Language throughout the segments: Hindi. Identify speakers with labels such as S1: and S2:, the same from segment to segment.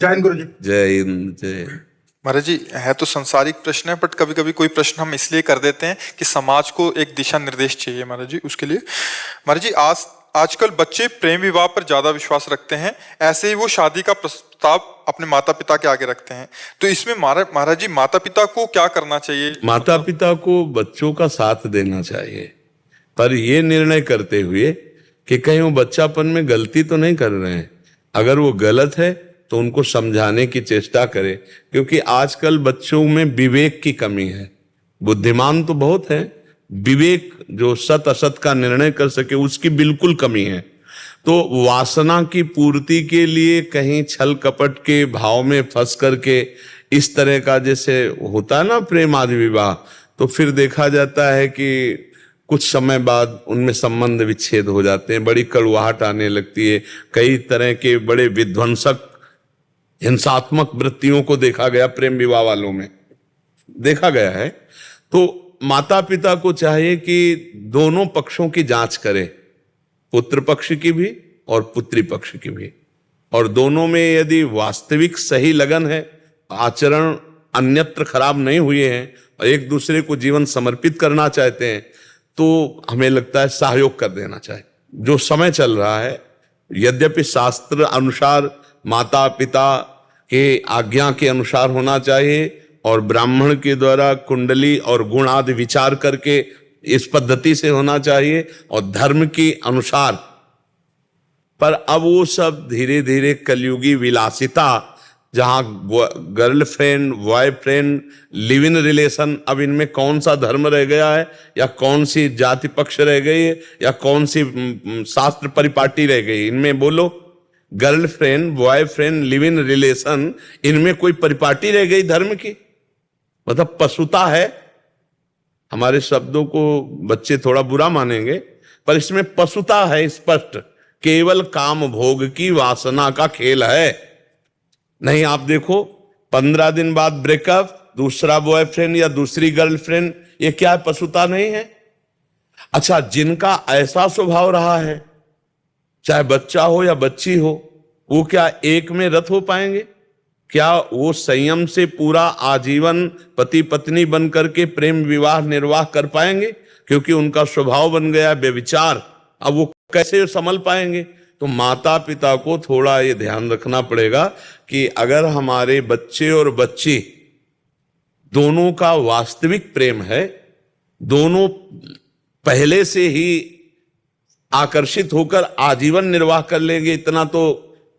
S1: जय हिंद गुरु जी।
S2: जय हिंद जय हिंद।
S3: महाराज जी, है तो संसारिक प्रश्न है, बट कभी कभी कोई प्रश्न हम इसलिए कर देते हैं कि समाज को एक दिशा निर्देश चाहिए महाराज जी, उसके लिए। महाराज जी, आजकल बच्चे प्रेम विवाह पर ज्यादा विश्वास रखते हैं, ऐसे ही वो शादी का प्रस्ताव अपने माता पिता के आगे रखते हैं। तो इसमें महाराज जी, माता पिता को क्या करना चाहिए?
S2: माता पिता को बच्चों का साथ देना चाहिए, पर यह निर्णय करते हुए कि कहीं वो बच्चापन में गलती तो नहीं कर रहे हैं। अगर वो गलत है तो उनको समझाने की चेष्टा करें, क्योंकि आजकल बच्चों में विवेक की कमी है। बुद्धिमान तो बहुत है, विवेक जो सत असत का निर्णय कर सके उसकी बिल्कुल कमी है। तो वासना की पूर्ति के लिए कहीं छल कपट के भाव में फंस करके इस तरह का जैसे होता है ना प्रेम आदि विवाह, तो फिर देखा जाता है कि कुछ समय बाद उनमें संबंध विच्छेद हो जाते हैं, बड़ी कड़वाहट आने लगती है। कई तरह के बड़े विध्वंसक हिंसात्मक वृत्तियों को देखा गया, प्रेम विवाह वालों में देखा गया है। तो माता पिता को चाहिए कि दोनों पक्षों की जांच करें, पुत्र पक्ष की भी और पुत्री पक्ष की भी, और दोनों में यदि वास्तविक सही लगन है, आचरण अन्यत्र खराब नहीं हुए हैं और एक दूसरे को जीवन समर्पित करना चाहते हैं, तो हमें लगता है सहयोग कर देना चाहिए। जो समय चल रहा है, यद्यपि शास्त्र अनुसार माता पिता के आज्ञा के अनुसार होना चाहिए और ब्राह्मण के द्वारा कुंडली और गुण आदि विचार करके इस पद्धति से होना चाहिए और धर्म के अनुसार, पर अब वो सब धीरे धीरे कलयुगी विलासिता, जहां girlfriend boyfriend live in relation, अब इनमें कौन सा धर्म रह गया है या कौन सी जाति पक्ष रह गई है या कौन सी शास्त्र परिपाटी रह गई? इनमें बोलो, girlfriend boyfriend live in relation, इनमें कोई परिपाटी रह गई धर्म की? मतलब पशुता है। हमारे शब्दों को बच्चे थोड़ा बुरा मानेंगे, पर इसमें पशुता है स्पष्ट। केवल काम भोग की वासना का खेल है। नहीं, आप देखो 15 दिन बाद ब्रेकअप, दूसरा बॉयफ्रेंड या दूसरी गर्लफ्रेंड, ये क्या है? पशुता नहीं है? अच्छा, जिनका ऐसा स्वभाव रहा है, चाहे बच्चा हो या बच्ची हो, वो क्या एक में रत हो पाएंगे? क्या वो संयम से पूरा आजीवन पति पत्नी बन करके प्रेम विवाह निर्वाह कर पाएंगे? क्योंकि उनका स्वभाव बन गया व्यभिचार। अब वो कैसे संभल पाएंगे? तो माता पिता को थोड़ा ये ध्यान रखना पड़ेगा कि अगर हमारे बच्चे और बच्ची दोनों का वास्तविक प्रेम है, दोनों पहले से ही आकर्षित होकर आजीवन निर्वाह कर लेंगे, इतना तो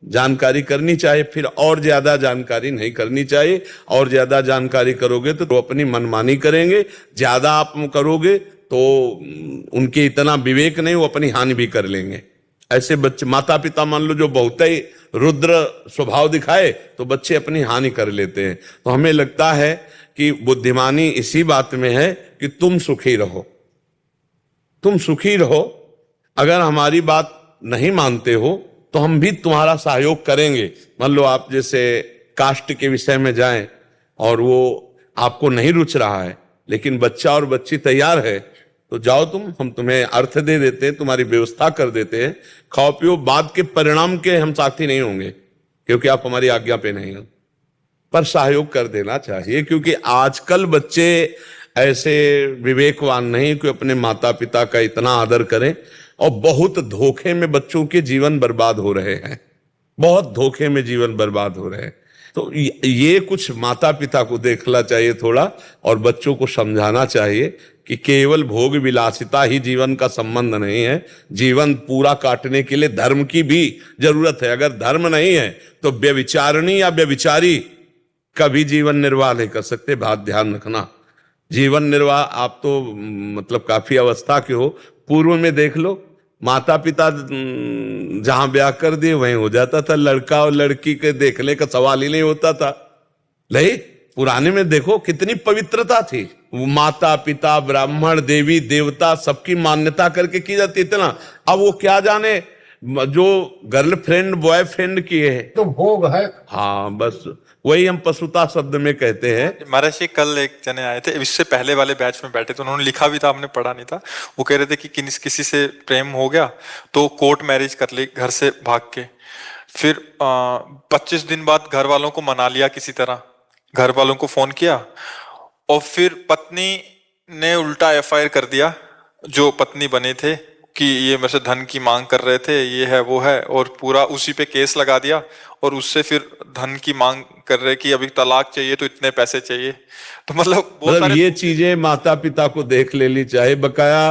S2: जानकारी करनी चाहिए। फिर और ज्यादा जानकारी नहीं करनी चाहिए। और ज्यादा जानकारी करोगे तो अपनी मनमानी करेंगे, ज्यादा आप करोगे तो उनके इतना विवेक नहीं, वो अपनी हानि भी कर लेंगे। ऐसे बच्चे, माता पिता मान लो जो बहुत ही रुद्र स्वभाव दिखाए तो बच्चे अपनी हानि कर लेते हैं। तो हमें लगता है कि बुद्धिमानी इसी बात में है कि तुम सुखी रहो, तुम सुखी रहो। अगर हमारी बात नहीं मानते हो तो हम भी तुम्हारा सहयोग करेंगे। मान लो आप जैसे कास्ट के विषय में जाएं और वो आपको नहीं रुच रहा है, लेकिन बच्चा और बच्ची तैयार है, तो जाओ तुम, हम तुम्हें अर्थ दे देते हैं, तुम्हारी व्यवस्था कर देते हैं, खाओ पियो। बाद के परिणाम के हम साथी नहीं होंगे क्योंकि आप हमारी आज्ञा पे नहीं हो, पर सहयोग कर देना चाहिए। क्योंकि आजकल बच्चे ऐसे विवेकवान नहीं कि अपने माता पिता का इतना आदर करें, और बहुत धोखे में बच्चों के जीवन बर्बाद हो रहे हैं, बहुत धोखे में जीवन बर्बाद हो रहे हैं। तो ये कुछ माता पिता को देखना चाहिए थोड़ा, और बच्चों को समझाना चाहिए कि केवल भोग विलासिता ही जीवन का संबंध नहीं है। जीवन पूरा काटने के लिए धर्म की भी जरूरत है। अगर धर्म नहीं है तो व्यभिचारिणी या व्यभिचारी कभी जीवन निर्वाह नहीं कर सकते। बात ध्यान रखना। जीवन निर्वाह, आप तो मतलब काफी अवस्था के हो, पूर्व में देख लो, माता पिता जहां ब्याह कर दिए वहीं हो जाता था। लड़का और लड़की के देखने का सवाल ही नहीं होता था। नहीं, पुराने में देखो कितनी पवित्रता थी। माता पिता ब्राह्मण देवी देवता सबकी मान्यता करके की जाती। इतना अब वो क्या जाने जो गर्लफ्रेंड बॉयफ्रेंड की है
S1: तो भोग है।
S2: हाँ, बस वही हम पशुता शब्द में कहते हैं।
S3: महाराज जी, कल एक जने आए थे, इससे पहले वाले बैच में बैठे थे, उन्होंने लिखा भी था, हमने पढ़ा नहीं था। वो कह रहे थे कि किसी से प्रेम हो गया तो कोर्ट मैरिज कर ली घर से भाग के, फिर 25 दिन बाद घर वालों को मना लिया किसी तरह, घर वालों को फोन किया और फिर पत्नी ने उल्टा एफआईआर कर दिया जो पत्नी बने थे कि ये मेरे से धन की मांग कर रहे थे, ये है वो है, और पूरा उसी पे केस लगा दिया और उससे फिर धन की मांग कर रहे कि अभी तलाक चाहिए तो इतने पैसे चाहिए। तो मतलब बहुत सारे
S2: ये चीजें माता पिता को देख लेनी चाहिए। बकाया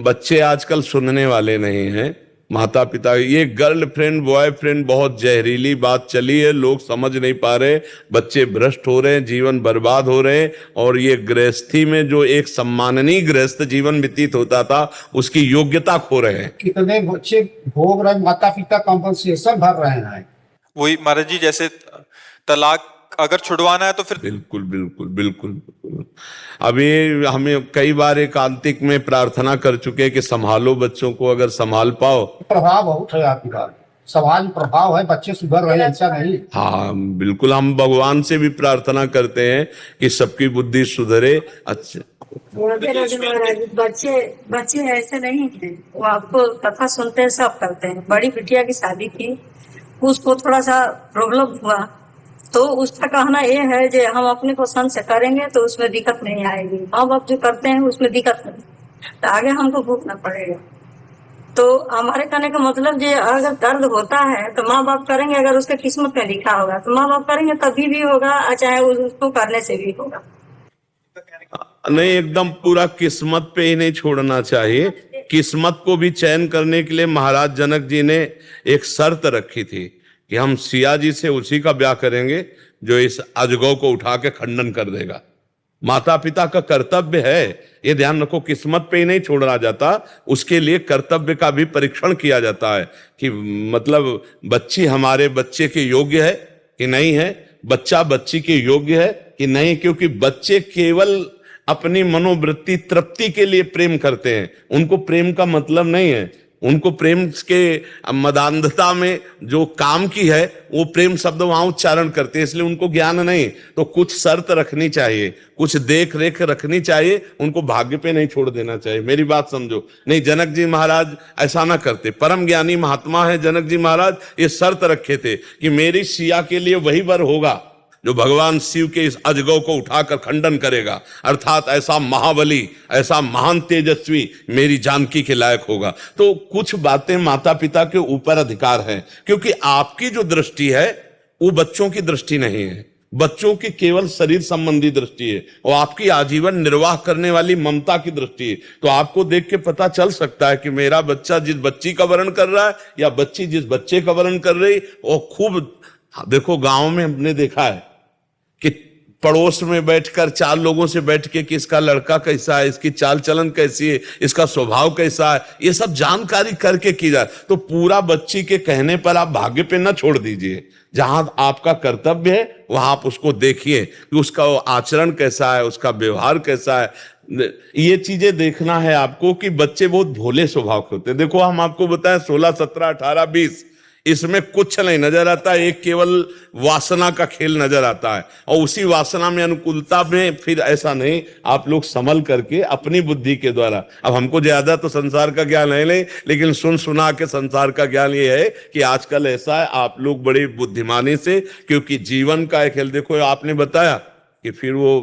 S2: बच्चे आजकल सुनने वाले नहीं हैं। माता पिता, ये गर्लफ्रेंड बॉयफ्रेंड बहुत जहरीली बात चली है, लोग समझ नहीं पा रहे, बच्चे भ्रष्ट हो रहे हैं, जीवन बर्बाद हो रहे हैं। और ये गृहस्थी में जो एक सम्माननीय गृहस्थ जीवन व्यतीत होता था उसकी योग्यता खो रहे हैं।
S1: कितने बच्चे भोग रहे, माता पिता कंपनसेशन भर रहे हैं।
S3: वही महाराज जी, जैसे तलाक अगर छुड़वाना है तो फिर
S2: बिल्कुल बिल्कुल बिल्कुल बिल्कुल। अभी हमें कई बार एकांतिक में प्रार्थना कर चुके हैं कि संभालो बच्चों को, अगर संभाल पाओ।
S1: प्रभाव बहुत है आपकी बात, समाज प्रभाव है, बच्चे सुधर रहे हैं, ऐसा नहीं।
S2: हाँ बिल्कुल, हम भगवान से भी प्रार्थना करते हैं कि सबकी बुद्धि सुधरे। अच्छा
S4: बच्चे ऐसे नहीं है, वो आपको कथा सुनते हैं, सब करते हैं। बड़ी बिटिया की शादी की, उसको थोड़ा सा प्रॉब्लम हुआ तो उसका कहना ये है कि हम अपने पसंद से करेंगे तो उसमें दिक्कत नहीं आएगी, हम अब जो करते हैं उसमें दिक्कत नहीं, तो आगे हमको भुगतना पड़ेगा। तो हमारे कहने का मतलब ये, अगर दर्द होता है तो माँ बाप करेंगे, अगर उसके किस्मत में लिखा होगा तो माँ बाप करेंगे, तभी भी होगा, चाहे उसको करने से भी होगा।
S2: नहीं, एकदम पूरा किस्मत पे ही नहीं छोड़ना चाहिए। किस्मत को भी चयन करने के लिए महाराज जनक जी ने एक शर्त रखी थी कि हम सिया जी से उसी का ब्याह करेंगे जो इस अजगौ को उठा के खंडन कर देगा। माता पिता का कर्तव्य है, ये ध्यान रखो, किस्मत पे ही नहीं छोड़ा जाता, उसके लिए कर्तव्य का भी परीक्षण किया जाता है कि मतलब बच्ची हमारे बच्चे के योग्य है कि नहीं है, बच्चा बच्ची के योग्य है कि नहीं। क्योंकि बच्चे केवल अपनी मनोवृत्ति तृप्ति के लिए प्रेम करते हैं, उनको प्रेम का मतलब नहीं है। उनको प्रेम के मदान्धता में जो काम की है वो प्रेम शब्द वहां उच्चारण करते हैं, इसलिए उनको ज्ञान नहीं। तो कुछ शर्त रखनी चाहिए, कुछ देख रेख रखनी चाहिए, उनको भाग्य पे नहीं छोड़ देना चाहिए। मेरी बात समझो। नहीं, जनक जी महाराज ऐसा ना करते, परम ज्ञानी महात्मा है जनक जी महाराज, ये शर्त रखे थे कि मेरी सिया के लिए वही वर होगा जो भगवान शिव के इस अजगौ को उठाकर खंडन करेगा, अर्थात ऐसा महाबली, ऐसा महान तेजस्वी मेरी जानकी के लायक होगा। तो कुछ बातें माता पिता के ऊपर अधिकार है, क्योंकि आपकी जो दृष्टि है वो बच्चों की दृष्टि नहीं है, बच्चों की केवल शरीर संबंधी दृष्टि है और आपकी आजीवन निर्वाह करने वाली ममता की दृष्टि है। तो आपको देख के पता चल सकता है कि मेरा बच्चा जिस बच्ची का वर्ण कर रहा है या बच्ची जिस बच्चे का वर्ण कर रही, और खूब देखो गांव में हमने देखा है कि पड़ोस में बैठकर चार लोगों से बैठ के कि इसका लड़का कैसा है, इसकी चाल चलन कैसी है, इसका स्वभाव कैसा है, ये सब जानकारी करके की जाए। तो पूरा बच्ची के कहने पर आप भाग्य पे न छोड़ दीजिए, जहां आपका कर्तव्य है वहां आप उसको देखिए कि उसका आचरण कैसा है, उसका व्यवहार कैसा है। ये चीजें देखना है आपको कि बच्चे बहुत भोले स्वभाव के होते हैं। देखो हम आपको बताएं 16, 17, 18, 20 इसमें कुछ नहीं नजर आता, एक केवल वासना का खेल नजर आता है। और उसी वासना में अनुकूलता में फिर ऐसा नहीं, आप लोग संभल करके अपनी बुद्धि के द्वारा, अब हमको ज्यादा तो संसार का ज्ञान है नहीं, लेकिन सुन सुना के संसार का ज्ञान ये है कि आजकल ऐसा है, आप लोग बड़ी बुद्धिमानी से, क्योंकि जीवन का एक खेल, देखो आपने बताया कि फिर वो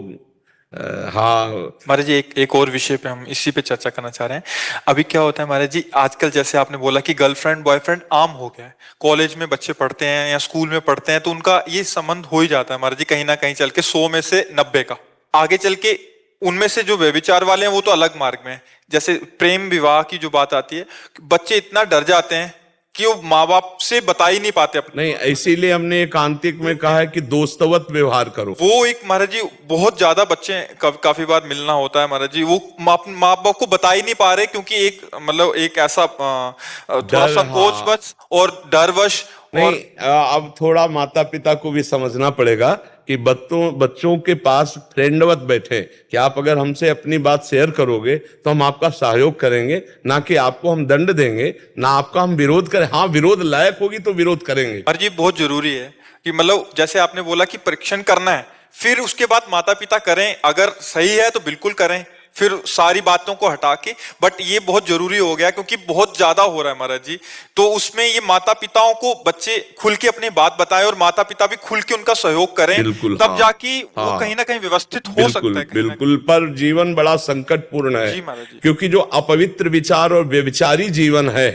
S2: हाँ
S3: महाराज जी, एक और विषय पे हम इसी पे चर्चा करना चाह रहे हैं। अभी क्या होता है महाराज जी, आजकल जैसे आपने बोला कि गर्लफ्रेंड बॉयफ्रेंड आम हो गया है, कॉलेज में बच्चे पढ़ते हैं या स्कूल में पढ़ते हैं तो उनका ये संबंध हो ही जाता है महाराज जी, कहीं ना कहीं चल के 100 में से 90 का। आगे चल के उनमें से जो व्यभिचार वाले हैं वो तो अलग मार्ग में है। जैसे प्रेम विवाह की जो बात आती है, बच्चे इतना डर जाते हैं कि वो माँ बाप से बता ही नहीं पाते अपने।
S2: नहीं, इसीलिए हमने एकांतिक में कहा है कि दोस्तवत व्यवहार करो।
S3: वो एक महाराज जी बहुत ज्यादा बच्चे काफी बार मिलना होता है महाराज जी, वो माँ बाप को बता ही नहीं पा रहे, क्योंकि एक मतलब एक ऐसा थोड़ा संकोच बस और डरवश।
S2: नहीं, अब थोड़ा माता पिता को भी समझना पड़ेगा कि बच्चों के पास फ्रेंडवत बैठे कि आप अगर हमसे अपनी बात शेयर करोगे तो हम आपका सहयोग करेंगे, ना कि आपको हम दंड देंगे, ना आपका हम विरोध करें। हाँ, विरोध लायक होगी तो विरोध करेंगे।
S3: और जी बहुत जरूरी है कि मतलब जैसे आपने बोला कि परीक्षण करना है, फिर उसके बाद माता पिता करें, अगर सही है तो बिल्कुल करें, फिर सारी बातों को हटा के, बट ये बहुत जरूरी हो गया क्योंकि बहुत ज्यादा हो रहा है महाराज जी। तो उसमें ये माता पिताओं को बच्चे खुल के अपनी बात बताएं और माता पिता भी खुल के उनका सहयोग करें,
S2: बिल्कुल,
S3: तब
S2: हाँ,
S3: जाके वो
S2: हाँ,
S3: कहीं ना कहीं व्यवस्थित हो
S2: बिल्कुल
S3: सकता है कहीं ना
S2: बिल्कुल। पर जीवन बड़ा संकटपूर्ण
S3: जी
S2: है,
S3: महाराज जी।
S2: क्योंकि जो अपवित्र विचार और व्यभिचारी जीवन है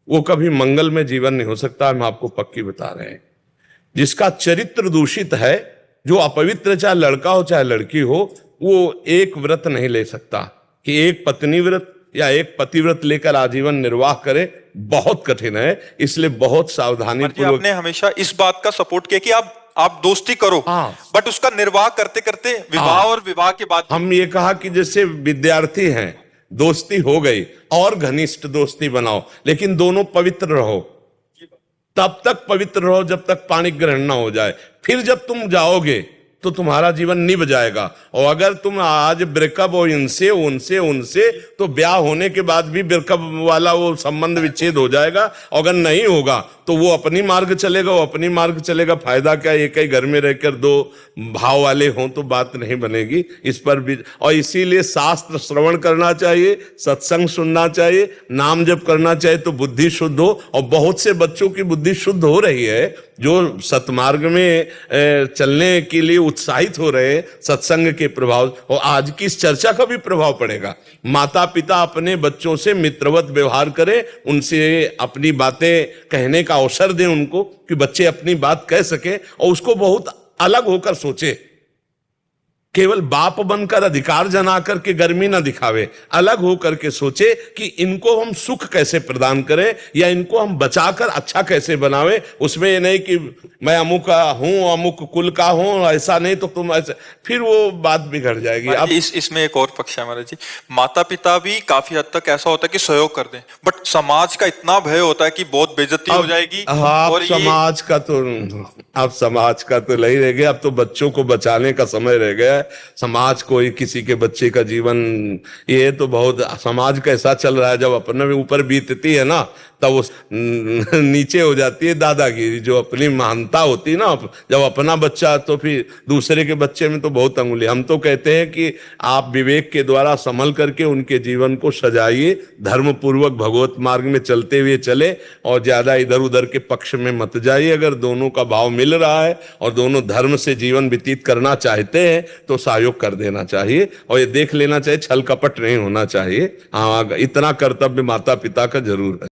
S2: वो कभी मंगल में जीवन नहीं हो सकता। हम आपको पक्की बता रहे हैं। जिसका चरित्र दूषित है, जो अपवित्र, चाहे लड़का हो चाहे लड़की हो, वो एक व्रत नहीं ले सकता कि एक पत्नी व्रत या एक पतिव्रत लेकर आजीवन निर्वाह करे। बहुत कठिन है, इसलिए बहुत सावधानी पूर्वक।
S3: आपने हमेशा इस बात का सपोर्ट किया कि आप दोस्ती करो,
S2: हाँ,
S3: बट उसका निर्वाह करते करते विवाह,
S2: हाँ,
S3: और विवाह के बाद
S2: हम ये कहा कि जैसे विद्यार्थी हैं, दोस्ती हो गई और घनिष्ठ दोस्ती बनाओ, लेकिन दोनों पवित्र रहो। तब तक पवित्र रहो जब तक पाणी ग्रहण ना हो जाए। फिर जब तुम जाओगे तो तुम्हारा जीवन निभ जाएगा। और अगर तुम आज ब्रेकअप हो इनसे उनसे उनसे, तो ब्याह होने के बाद भी ब्रेकअप वाला वो संबंध विच्छेद हो जाएगा। अगर नहीं होगा तो वो अपनी मार्ग चलेगा, वो अपनी मार्ग चलेगा। फायदा क्या, एक ही घर में रहकर दो भाव वाले हों तो बात नहीं बनेगी। इस पर भी, और इसीलिए शास्त्र श्रवण करना चाहिए, सत्संग सुनना चाहिए, नाम जप करना चाहिए तो बुद्धि शुद्ध हो। और बहुत से बच्चों की बुद्धि शुद्ध हो रही है जो सतमार्ग में चलने के लिए उत्साहित हो रहे हैं सत्संग के प्रभाव। और आज की इस चर्चा का भी प्रभाव पड़ेगा। माता पिता अपने बच्चों से मित्रवत व्यवहार करें, उनसे अपनी बातें कहने का अवसर दें उनको, कि बच्चे अपनी बात कह सके और उसको बहुत अलग होकर सोचे। केवल बाप बनकर अधिकार जना करके गर्मी ना दिखावे, अलग होकर के सोचे कि इनको हम सुख कैसे प्रदान करें या इनको हम बचाकर अच्छा कैसे बनावे। उसमें ये नहीं कि मैं अमुक का हूं, अमुक कुल का हूं, ऐसा नहीं तो तुम ऐसे, फिर वो बात बिगड़ जाएगी। अब
S3: इसमें एक और पक्ष है महाराज जी, माता पिता भी काफी हद तक ऐसा होता है कि सहयोग कर दें, बट समाज का इतना भय होता है कि बहुत बेइज्जती हो जाएगी।
S2: और समाज का तो अब समाज का तो नहीं रह गया, अब तो बच्चों को बचाने का समय रह गया। समाज कोई किसी के बच्चे का जीवन, ये तो बहुत समाज कैसा चल रहा है। जब अपने ऊपर बीतती है ना तब वो नीचे हो जाती है दादागिरी, जो अपनी महानता होती है ना। जब अपना बच्चा तो फिर दूसरे के बच्चे में तो बहुत अंगुली। हम तो कहते हैं कि आप विवेक के द्वारा संभल करके उनके जीवन को सजाइए, धर्म पूर्वक भगवत मार्ग में चलते हुए चले और ज्यादा इधर उधर के पक्ष में मत जाइए। अगर दोनों का भाव मिल रहा है और दोनों धर्म से जीवन व्यतीत करना चाहते हैं तो सहयोग कर देना चाहिए। और ये देख लेना चाहिए, छल कपट नहीं होना चाहिए। हाँ, इतना कर्तव्य माता पिता का जरूर है।